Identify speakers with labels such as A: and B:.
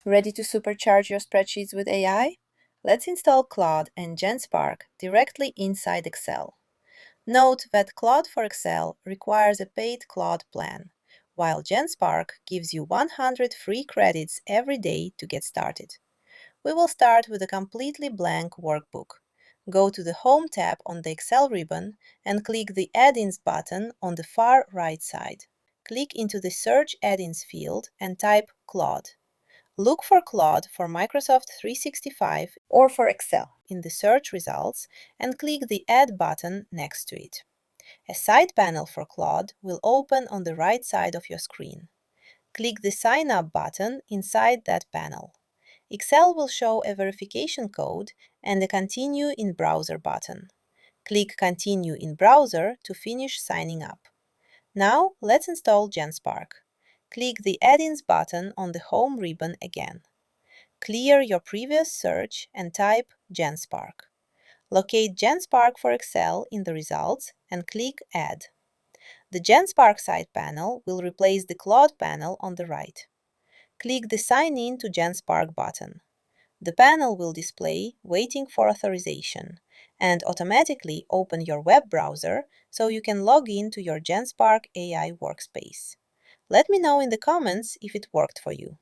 A: Ready to supercharge your spreadsheets with AI? Let's install Claude and Genspark directly inside Excel. Note that Claude for Excel requires a paid Claude plan, while Genspark gives you 100 free credits every day to get started. We will start with a completely blank workbook. Go to the Home tab on the Excel ribbon and click the Add-ins button on the far right side. Click into the Search Add-ins field and type Claude. Look for Claude for Microsoft 365 or for Excel in the search results and click the Add button next to it. A side panel for Claude will open on the right side of your screen. Click the Sign Up button inside that panel. Excel will show a verification code and a Continue in Browser button. Click Continue in Browser to finish signing up. Now let's install Genspark. Click the Add-ins button on the Home ribbon again. Clear your previous search and type Genspark. Locate Genspark for Excel in the results and click Add. The Genspark side panel will replace the Claude panel on the right. Click the Sign In to Genspark button. The panel will display Waiting for authorization and automatically open your web browser so you can log in to your Genspark AI workspace. Let me know in the comments if it worked for you.